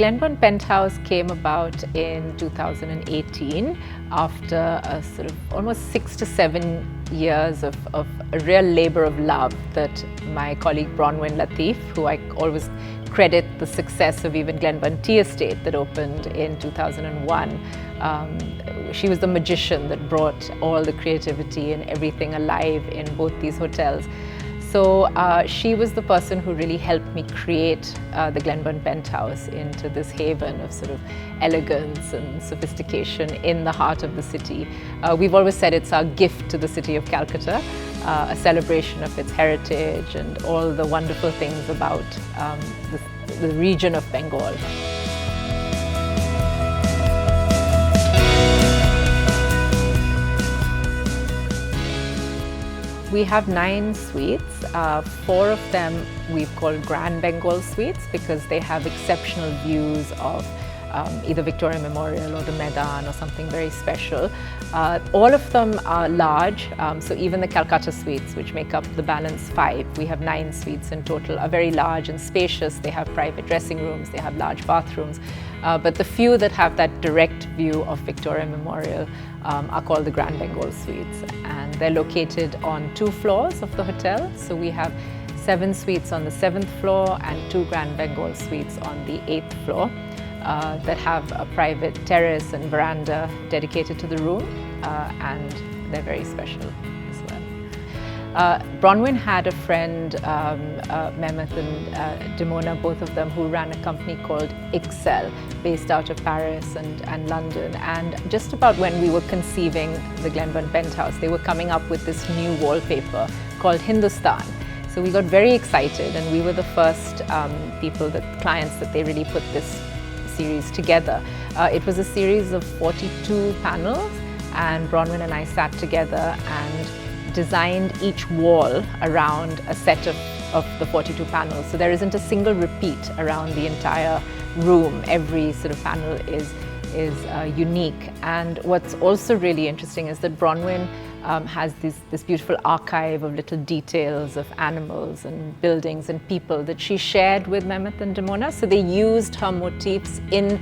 Glenburn Penthouse came about in 2018 after a sort of almost 6 to 7 years of a real labor of love that my colleague Bronwyn Latif, who I always credit the success of even Glenburn Tea Estate that opened in 2001. She was the magician that brought all the creativity and everything alive in both these hotels. So she was the person who really helped me create the Glenburn Penthouse into this haven of sort of elegance and sophistication in the heart of the city. We've always said it's our gift to the city of Calcutta, a celebration of its heritage and all the wonderful things about the region of Bengal. We have 9 suites. 4 of them we've called Grand Bengal suites because they have exceptional views of either Victoria Memorial or the Maidan or something very special. All of them are large, so even the Kolkata suites, which make up the balance 5, we have 9 suites in total, are very large and spacious. They have private dressing rooms, they have large bathrooms, but the few that have that direct view of Victoria Memorial are called the Grand Bengal suites, and they're located on 2 floors of the hotel. So we have 7 suites on the 7th floor and 2 Grand Bengal suites on the 8th floor. That have a private terrace and veranda dedicated to the room, and they're very special as well. Bronwyn had a friend, Mehmet and Dimona, both of them, who ran a company called Excel, based out of Paris and London. And just about when we were conceiving the Glenburn Penthouse, they were coming up with this new wallpaper called Hindustan. So we got very excited, and we were the first clients that they really put this series together. It was a series of 42 panels, and Bronwyn and I sat together and designed each wall around a set of the 42 panels. So there isn't a single repeat around the entire room. Every sort of panel is unique. And what's also really interesting is that Bronwyn has this beautiful archive of little details of animals and buildings and people that she shared with Mehmet and Dimona. So they used her motifs in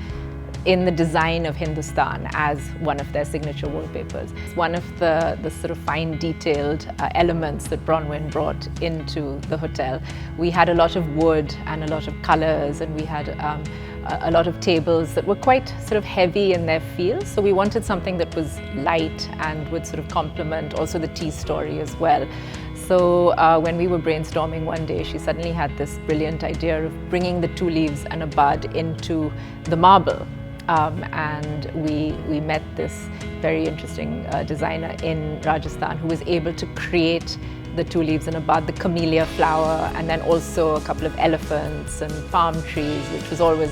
the design of Hindustan as one of their signature wallpapers. It's one of the sort of fine detailed elements that Bronwyn brought into the hotel. We had a lot of wood and a lot of colors, and we had a lot of tables that were quite sort of heavy in their feel. So we wanted something that was light and would sort of complement also the tea story as well. So when we were brainstorming one day, she suddenly had this brilliant idea of bringing the 2 leaves and a bud into the marble. And we met this very interesting designer in Rajasthan who was able to create the 2 leaves and a bud, the camellia flower, and then also a couple of elephants and palm trees, which was always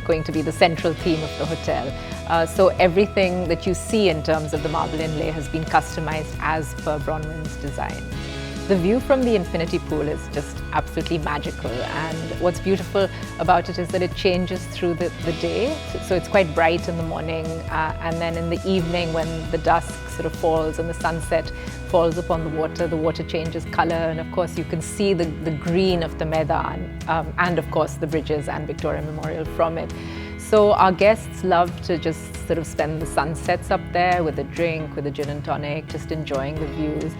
going to be the central theme of the hotel. So everything that you see in terms of the marble inlay has been customized as per Bronwyn's design. The view from the infinity pool is just absolutely magical, and what's beautiful about it is that it changes through the day. So it's quite bright in the morning, and then in the evening when the dusk sort of falls and the sunset falls upon the water changes color, and of course you can see the green of the Maidan, and of course the bridges and Victoria Memorial from it. So our guests love to just sort of spend the sunsets up there with a drink, with a gin and tonic, just enjoying the views.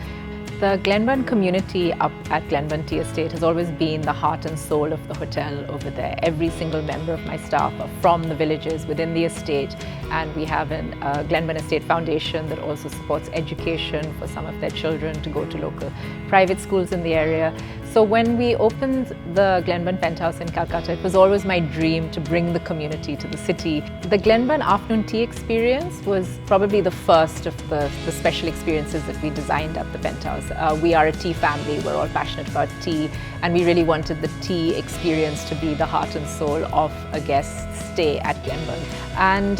The Glenburn community up at Glenburn Tea Estate has always been the heart and soul of the hotel over there. Every single member of my staff are from the villages within the estate, and we have a Glenburn Estate Foundation that also supports education for some of their children to go to local private schools in the area. So when we opened the Glenburn Penthouse in Calcutta, it was always my dream to bring the community to the city. The Glenburn afternoon tea experience was probably the first of the special experiences that we designed at the Penthouse. We are a tea family, we're all passionate about tea, and we really wanted the tea experience to be the heart and soul of a guest's stay at Glenburn. And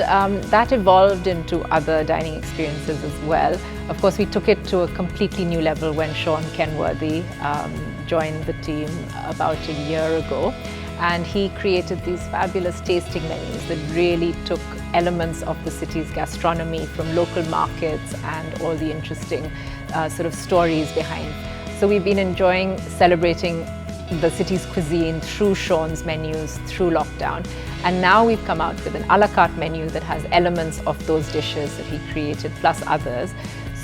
that evolved into other dining experiences as well. Of course, we took it to a completely new level when Shaun Kenworthy joined the team about a year ago. And he created these fabulous tasting menus that really took elements of the city's gastronomy from local markets and all the interesting sort of stories behind. So we've been enjoying celebrating the city's cuisine through Shaun's menus, through lockdown. And now we've come out with an a la carte menu that has elements of those dishes that he created, plus others.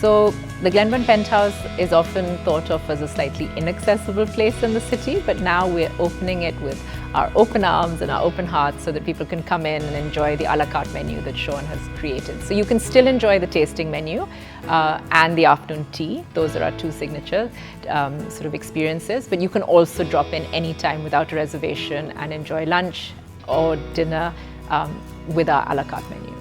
So the Glenburn Penthouse is often thought of as a slightly inaccessible place in the city, but now we're opening it with our open arms and our open hearts so that people can come in and enjoy the a la carte menu that Shaun has created. So you can still enjoy the tasting menu and the afternoon tea. Those are our two signature sort of experiences, but you can also drop in anytime without a reservation and enjoy lunch or dinner with our a la carte menu.